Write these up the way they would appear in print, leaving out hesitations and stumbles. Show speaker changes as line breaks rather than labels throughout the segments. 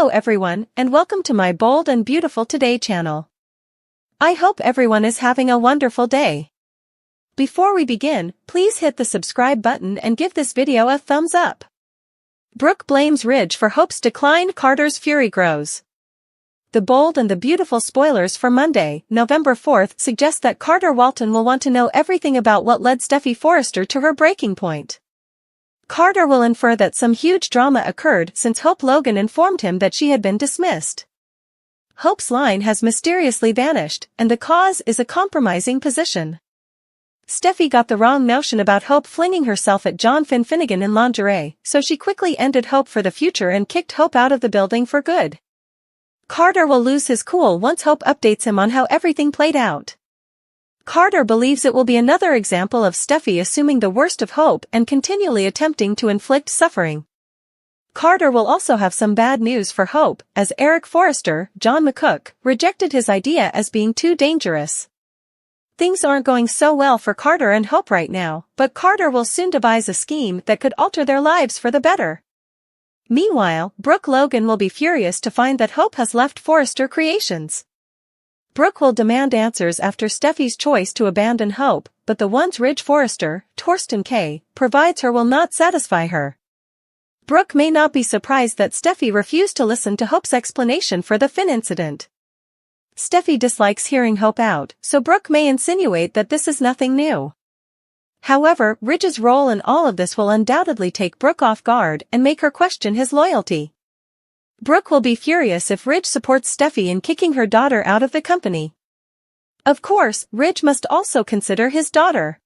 Hello everyone, and welcome to my Bold and Beautiful Today channel. I hope everyone is having a wonderful day. Before we begin, please hit the subscribe button and give this video a thumbs up. Brooke blames Ridge for Hope's decline. Carter's fury grows. The Bold and the Beautiful spoilers for Monday, November 4th suggest that Carter Walton will want to know everything about what led Steffy Forrester to her breaking point. Carter will infer that some huge drama occurred since Hope Logan informed him that she had been dismissed. Hope's line has mysteriously vanished, and the cause is a compromising position. Steffy got the wrong notion about Hope flinging herself at John Finnegan in lingerie, so she quickly ended Hope for the future and kicked Hope out of the building for good. Carter will lose his cool once Hope updates him on how everything played out. Carter believes it will be another example of Steffy assuming the worst of Hope and continually attempting to inflict suffering. Carter will also have some bad news for Hope, as Eric Forrester, John McCook, rejected his idea as being too dangerous. Things aren't going so well for Carter and Hope right now, but Carter will soon devise a scheme that could alter their lives for the better. Meanwhile, Brooke Logan will be furious to find that Hope has left Forrester Creations. Brooke will demand answers after Steffy's choice to abandon Hope, but the ones Ridge Forrester, Torsten K., provides her will not satisfy her. Brooke may not be surprised that Steffy refused to listen to Hope's explanation for the Finn incident. Steffy dislikes hearing Hope out, so Brooke may insinuate that this is nothing new. However, Ridge's role in all of this will undoubtedly take Brooke off guard and make her question his loyalty. Brooke will be furious if Ridge supports Steffy in kicking her daughter out of the company. Of course, Ridge must also consider his daughter.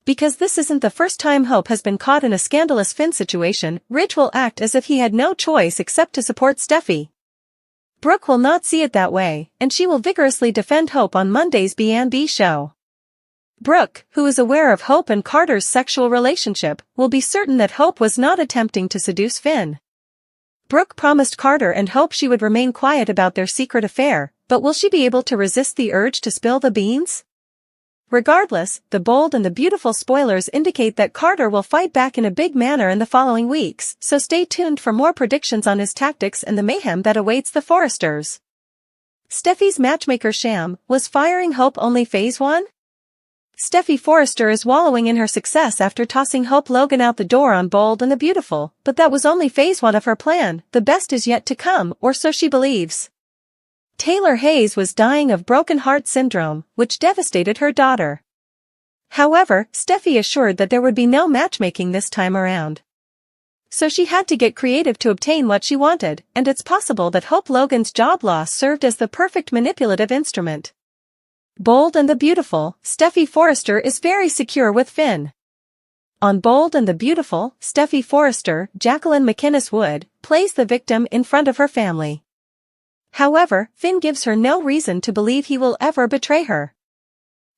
Because this isn't the first time Hope has been caught in a scandalous Finn situation, Ridge will act as if he had no choice except to support Steffy. Brooke will not see it that way, and she will vigorously defend Hope on Monday's B&B show. Brooke, who is aware of Hope and Carter's sexual relationship, will be certain that Hope was not attempting to seduce Finn. Brooke promised Carter and Hope she would remain quiet about their secret affair, but will she be able to resist the urge to spill the beans? Regardless, the Bold and the Beautiful spoilers indicate that Carter will fight back in a big manner in the following weeks, so stay tuned for more predictions on his tactics and the mayhem that awaits the Forresters. Steffy's matchmaker sham, was firing Hope only phase 1? Steffy Forrester is wallowing in her success after tossing Hope Logan out the door on Bold and the Beautiful, but that was only phase 1 of her plan. The best is yet to come, or so she believes. Taylor Hayes was dying of broken heart syndrome, which devastated her daughter. However, Steffy assured that there would be no matchmaking this time around. So she had to get creative to obtain what she wanted, and it's possible that Hope Logan's job loss served as the perfect manipulative instrument. Bold and the Beautiful, Steffy Forrester is very secure with Finn. On Bold and the Beautiful, Steffy Forrester, Jacqueline McInnes Wood, plays the victim in front of her family. However, Finn gives her no reason to believe he will ever betray her.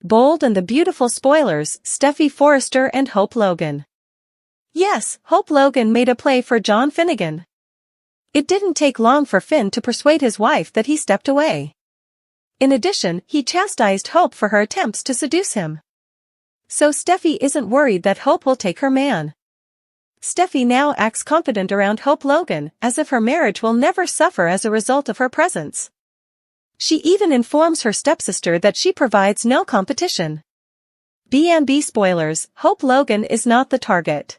Bold and the Beautiful spoilers, Steffy Forrester and Hope Logan. Yes, Hope Logan made a play for John Finnegan. It didn't take long for Finn to persuade his wife that he stepped away. In addition, he chastised Hope for her attempts to seduce him. So Steffy isn't worried that Hope will take her man. Steffy now acts confident around Hope Logan, as if her marriage will never suffer as a result of her presence. She even informs her stepsister that she provides no competition. B&B spoilers, Hope Logan is not the target.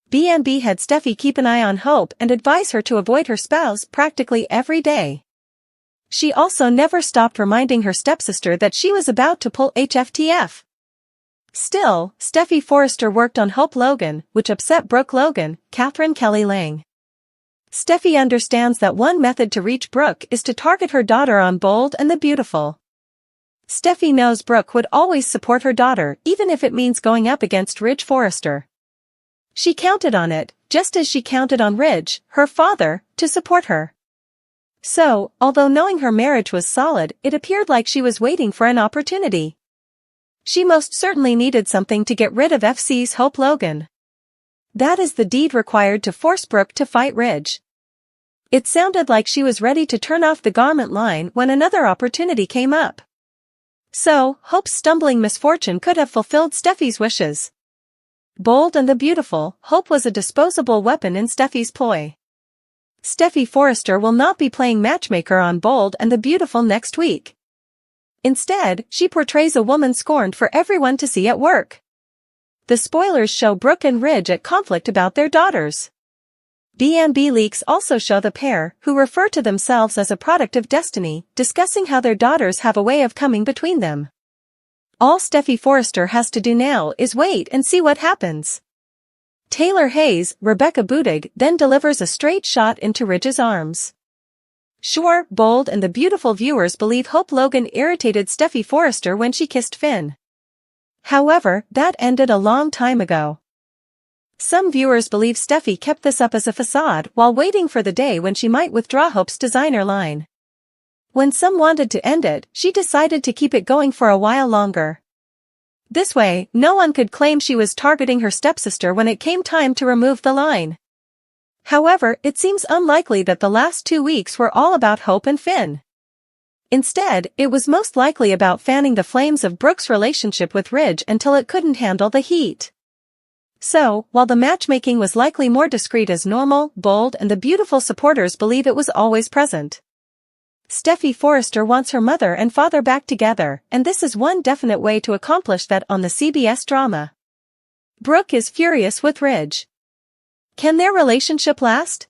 B&B had Steffy keep an eye on Hope and advise her to avoid her spouse practically every day. She also never stopped reminding her stepsister that she was about to pull HFTF. Still, Steffy Forrester worked on Hope Logan, which upset Brooke Logan, Catherine Kelly Lang. Steffy understands that one method to reach Brooke is to target her daughter on Bold and the Beautiful. Steffy knows Brooke would always support her daughter, even if it means going up against Ridge Forrester. She counted on it, just as she counted on Ridge, her father, to support her. So, although knowing her marriage was solid, it appeared like she was waiting for an opportunity. She most certainly needed something to get rid of FC's Hope Logan. That is the deed required to force Brooke to fight Ridge. It sounded like she was ready to turn off the garment line when another opportunity came up. So, Hope's stumbling misfortune could have fulfilled Steffy's wishes. Bold and the Beautiful, Hope was a disposable weapon in Steffy's ploy. Steffi Forrester will not be playing matchmaker on Bold and the Beautiful next week. Instead, she portrays a woman scorned for everyone to see at work. The spoilers show Brooke and Ridge at conflict about their daughters. B&B leaks also show the pair, who refer to themselves as a product of destiny, discussing how their daughters have a way of coming between them. All Steffi Forrester has to do now is wait and see what happens. Taylor Hayes, Rebecca Budig, then delivers a straight shot into Ridge's arms. Sure, Bold and the Beautiful viewers believe Hope Logan irritated Steffi Forrester when she kissed Finn. However, that ended a long time ago. Some viewers believe Steffi kept this up as a facade while waiting for the day when she might withdraw Hope's designer line. When some wanted to end it, she decided to keep it going for a while longer. This way, no one could claim she was targeting her stepsister when it came time to remove the line. However, it seems unlikely that the last 2 weeks were all about Hope and Finn. Instead, it was most likely about fanning the flames of Brooke's relationship with Ridge until it couldn't handle the heat. So, while the matchmaking was likely more discreet as normal, Bold and the Beautiful supporters believe it was always present. Steffi Forrester wants her mother and father back together, and this is one definite way to accomplish that on the CBS drama. Brooke is furious with Ridge. Can their relationship last?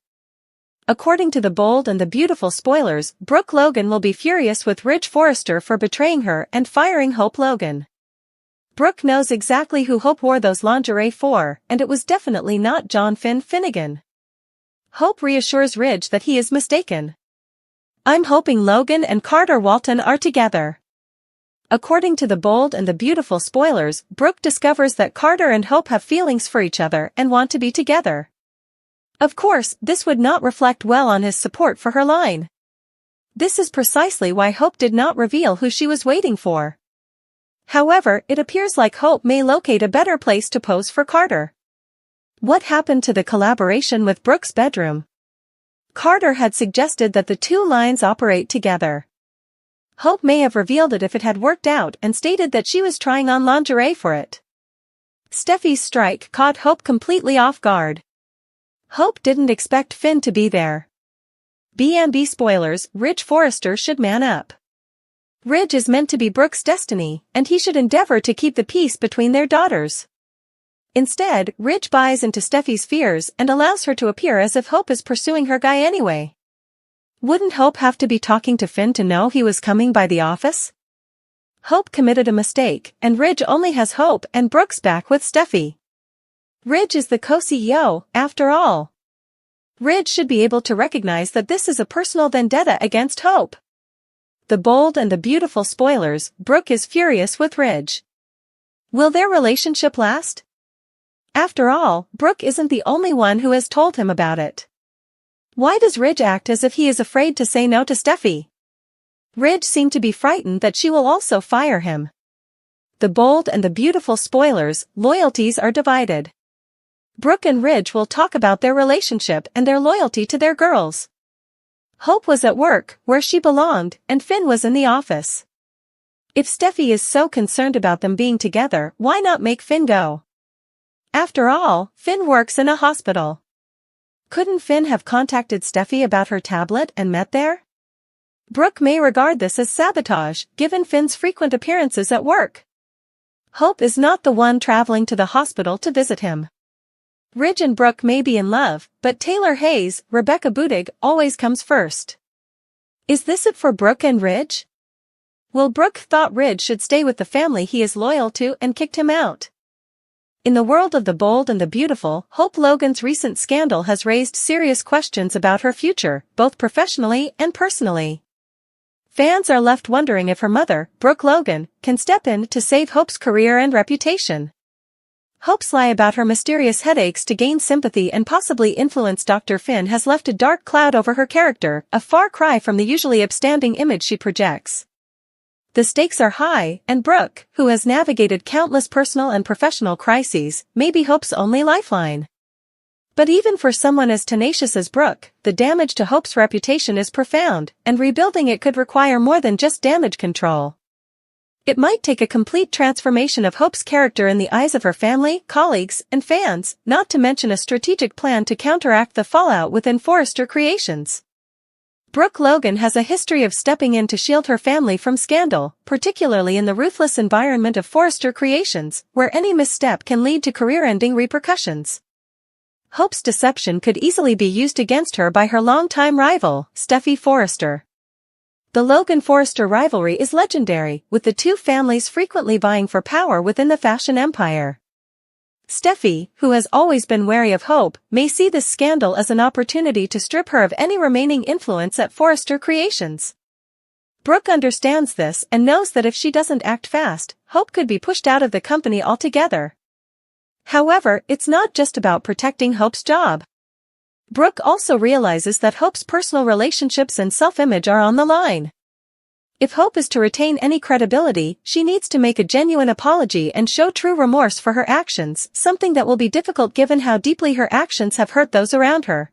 According to the Bold and the Beautiful spoilers, Brooke Logan will be furious with Ridge Forrester for betraying her and firing Hope Logan. Brooke knows exactly who Hope wore those lingerie for, and it was definitely not John Finnegan. Hope reassures Ridge that he is mistaken. I'm hoping Logan and Carter Walton are together. According to the Bold and the Beautiful spoilers, Brooke discovers that Carter and Hope have feelings for each other and want to be together. Of course, this would not reflect well on his support for her line. This is precisely why Hope did not reveal who she was waiting for. However, it appears like Hope may locate a better place to pose for Carter. What happened to the collaboration with Brooke's bedroom? Carter had suggested that the two lines operate together. Hope may have revealed it if it had worked out and stated that she was trying on lingerie for it. Steffi's strike caught Hope completely off guard. Hope didn't expect Finn to be there. B&B spoilers, Ridge Forrester should man up. Ridge is meant to be Brooke's destiny, and he should endeavor to keep the peace between their daughters. Instead, Ridge buys into Steffi's fears and allows her to appear as if Hope is pursuing her guy anyway. Wouldn't Hope have to be talking to Finn to know he was coming by the office? Hope committed a mistake, and Ridge only has Hope and Brooke's back with Steffi. Ridge is the co-CEO, after all. Ridge should be able to recognize that this is a personal vendetta against Hope. The Bold and the Beautiful spoilers, Brooke is furious with Ridge. Will their relationship last? After all, Brooke isn't the only one who has told him about it. Why does Ridge act as if he is afraid to say no to Steffi? Ridge seemed to be frightened that she will also fire him. The Bold and the Beautiful spoilers, loyalties are divided. Brooke and Ridge will talk about their relationship and their loyalty to their girls. Hope was at work, where she belonged, and Finn was in the office. If Steffi is so concerned about them being together, why not make Finn go? After all, Finn works in a hospital. Couldn't Finn have contacted Steffi about her tablet and met there? Brooke may regard this as sabotage, given Finn's frequent appearances at work. Hope is not the one traveling to the hospital to visit him. Ridge and Brooke may be in love, but Taylor Hayes, Rebecca Budig, always comes first. Is this it for Brooke and Ridge? Well, Brooke thought Ridge should stay with the family he is loyal to and kicked him out. In the world of the Bold and the Beautiful, Hope Logan's recent scandal has raised serious questions about her future, both professionally and personally. Fans are left wondering if her mother, Brooke Logan, can step in to save Hope's career and reputation. Hope's lie about her mysterious headaches to gain sympathy and possibly influence Dr. Finn has left a dark cloud over her character, a far cry from the usually upstanding image she projects. The stakes are high, and Brooke, who has navigated countless personal and professional crises, may be Hope's only lifeline. But even for someone as tenacious as Brooke, the damage to Hope's reputation is profound, and rebuilding it could require more than just damage control. It might take a complete transformation of Hope's character in the eyes of her family, colleagues, and fans, not to mention a strategic plan to counteract the fallout within Forrester Creations. Brooke Logan has a history of stepping in to shield her family from scandal, particularly in the ruthless environment of Forrester Creations, where any misstep can lead to career-ending repercussions. Hope's deception could easily be used against her by her longtime rival, Steffy Forrester. The Logan-Forrester rivalry is legendary, with the two families frequently vying for power within the fashion empire. Steffy, who has always been wary of Hope, may see this scandal as an opportunity to strip her of any remaining influence at Forrester Creations. Brooke understands this and knows that if she doesn't act fast, Hope could be pushed out of the company altogether. However, it's not just about protecting Hope's job. Brooke also realizes that Hope's personal relationships and self-image are on the line. If Hope is to retain any credibility, she needs to make a genuine apology and show true remorse for her actions, something that will be difficult given how deeply her actions have hurt those around her.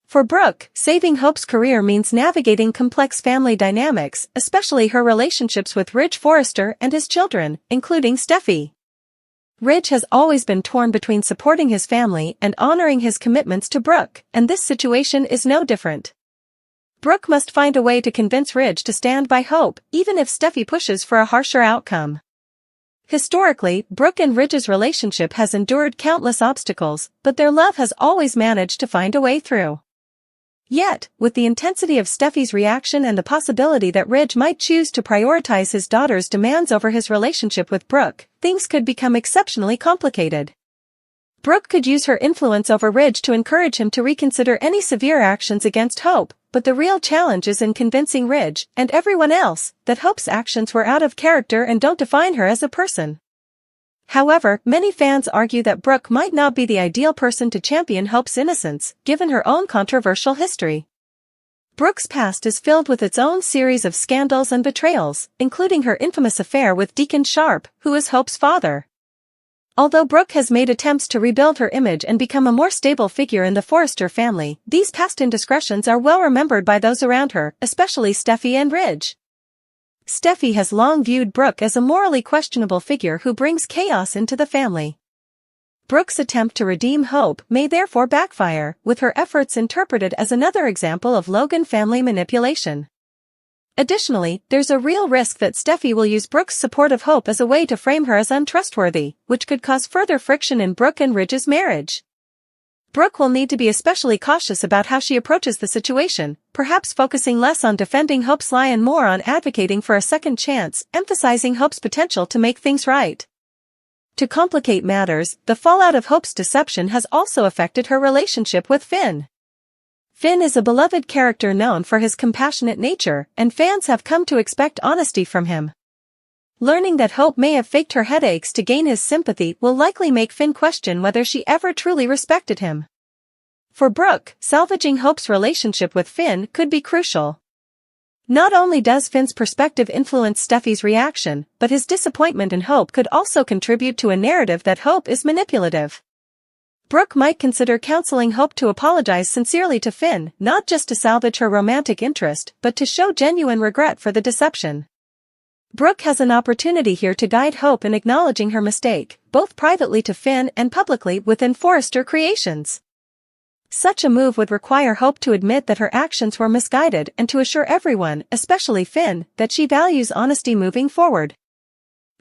For Brooke, saving Hope's career means navigating complex family dynamics, especially her relationships with Ridge Forrester and his children, including Steffy. Ridge has always been torn between supporting his family and honoring his commitments to Brooke, and this situation is no different. Brooke must find a way to convince Ridge to stand by Hope, even if Steffy pushes for a harsher outcome. Historically, Brooke and Ridge's relationship has endured countless obstacles, but their love has always managed to find a way through. Yet, with the intensity of Steffy's reaction and the possibility that Ridge might choose to prioritize his daughter's demands over his relationship with Brooke, things could become exceptionally complicated. Brooke could use her influence over Ridge to encourage him to reconsider any severe actions against Hope, but the real challenge is in convincing Ridge, and everyone else, that Hope's actions were out of character and don't define her as a person. However, many fans argue that Brooke might not be the ideal person to champion Hope's innocence, given her own controversial history. Brooke's past is filled with its own series of scandals and betrayals, including her infamous affair with Deacon Sharp, who is Hope's father. Although Brooke has made attempts to rebuild her image and become a more stable figure in the Forrester family, these past indiscretions are well remembered by those around her, especially Steffy and Ridge. Steffy has long viewed Brooke as a morally questionable figure who brings chaos into the family. Brooke's attempt to redeem Hope may therefore backfire, with her efforts interpreted as another example of Logan family manipulation. Additionally, there's a real risk that Steffy will use Brooke's support of Hope as a way to frame her as untrustworthy, which could cause further friction in Brooke and Ridge's marriage. Brooke will need to be especially cautious about how she approaches the situation, perhaps focusing less on defending Hope's lie and more on advocating for a second chance, emphasizing Hope's potential to make things right. To complicate matters, the fallout of Hope's deception has also affected her relationship with Finn. Finn is a beloved character known for his compassionate nature, and fans have come to expect honesty from him. Learning that Hope may have faked her headaches to gain his sympathy will likely make Finn question whether she ever truly respected him. For Brooke, salvaging Hope's relationship with Finn could be crucial. Not only does Finn's perspective influence Steffy's reaction, but his disappointment in Hope could also contribute to a narrative that Hope is manipulative. Brooke might consider counseling Hope to apologize sincerely to Finn, not just to salvage her romantic interest, but to show genuine regret for the deception. Brooke has an opportunity here to guide Hope in acknowledging her mistake, both privately to Finn and publicly within Forrester Creations. Such a move would require Hope to admit that her actions were misguided and to assure everyone, especially Finn, that she values honesty moving forward.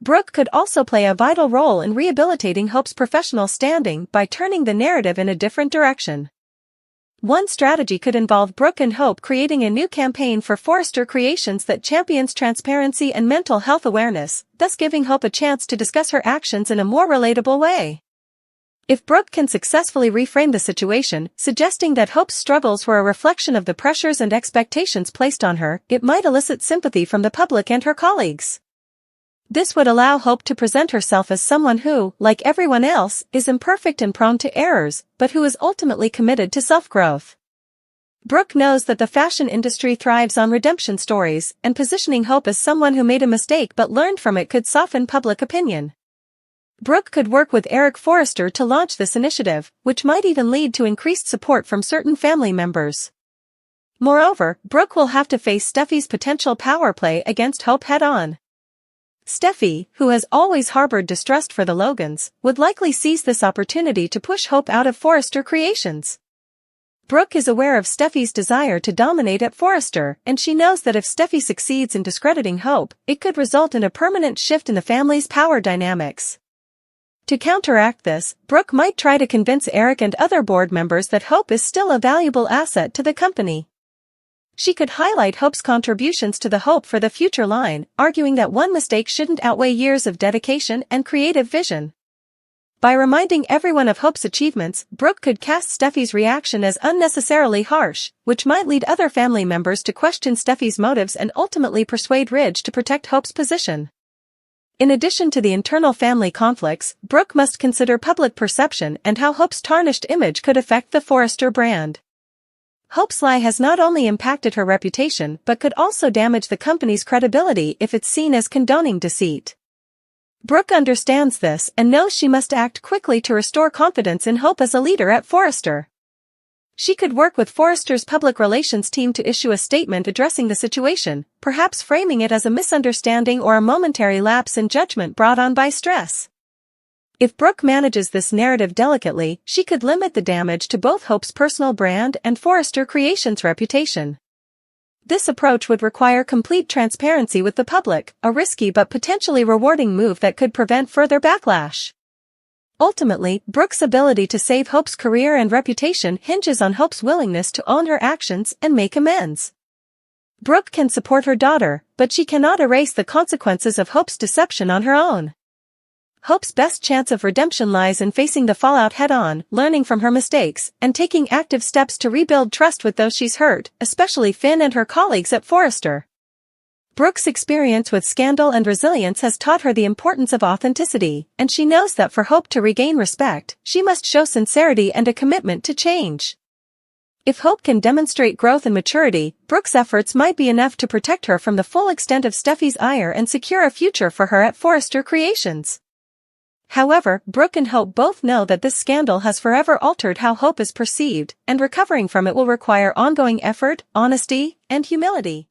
Brooke could also play a vital role in rehabilitating Hope's professional standing by turning the narrative in a different direction. One strategy could involve Brooke and Hope creating a new campaign for Forrester Creations that champions transparency and mental health awareness, thus giving Hope a chance to discuss her actions in a more relatable way. If Brooke can successfully reframe the situation, suggesting that Hope's struggles were a reflection of the pressures and expectations placed on her, it might elicit sympathy from the public and her colleagues. This would allow Hope to present herself as someone who, like everyone else, is imperfect and prone to errors, but who is ultimately committed to self-growth. Brooke knows that the fashion industry thrives on redemption stories, and positioning Hope as someone who made a mistake but learned from it could soften public opinion. Brooke could work with Eric Forrester to launch this initiative, which might even lead to increased support from certain family members. Moreover, Brooke will have to face Steffy's potential power play against Hope head-on. Steffi, who has always harbored distrust for the Logans, would likely seize this opportunity to push Hope out of Forrester Creations. Brooke is aware of Steffi's desire to dominate at Forrester, and she knows that if Steffi succeeds in discrediting Hope, it could result in a permanent shift in the family's power dynamics. To counteract this, Brooke might try to convince Eric and other board members that Hope is still a valuable asset to the company. She could highlight Hope's contributions to the Hope for the Future line, arguing that one mistake shouldn't outweigh years of dedication and creative vision. By reminding everyone of Hope's achievements, Brooke could cast Steffi's reaction as unnecessarily harsh, which might lead other family members to question Steffi's motives and ultimately persuade Ridge to protect Hope's position. In addition to the internal family conflicts, Brooke must consider public perception and how Hope's tarnished image could affect the Forrester brand. Hope's lie has not only impacted her reputation but could also damage the company's credibility if it's seen as condoning deceit. Brooke understands this and knows she must act quickly to restore confidence in Hope as a leader at Forrester. She could work with Forrester's public relations team to issue a statement addressing the situation, perhaps framing it as a misunderstanding or a momentary lapse in judgment brought on by stress. If Brooke manages this narrative delicately, she could limit the damage to both Hope's personal brand and Forrester Creations' reputation. This approach would require complete transparency with the public, a risky but potentially rewarding move that could prevent further backlash. Ultimately, Brooke's ability to save Hope's career and reputation hinges on Hope's willingness to own her actions and make amends. Brooke can support her daughter, but she cannot erase the consequences of Hope's deception on her own. Hope's best chance of redemption lies in facing the fallout head-on, learning from her mistakes, and taking active steps to rebuild trust with those she's hurt, especially Finn and her colleagues at Forrester. Brooke's experience with scandal and resilience has taught her the importance of authenticity, and she knows that for Hope to regain respect, she must show sincerity and a commitment to change. If Hope can demonstrate growth and maturity, Brooke's efforts might be enough to protect her from the full extent of Steffi's ire and secure a future for her at Forrester Creations. However, Brooke and Hope both know that this scandal has forever altered how Hope is perceived, and recovering from it will require ongoing effort, honesty, and humility.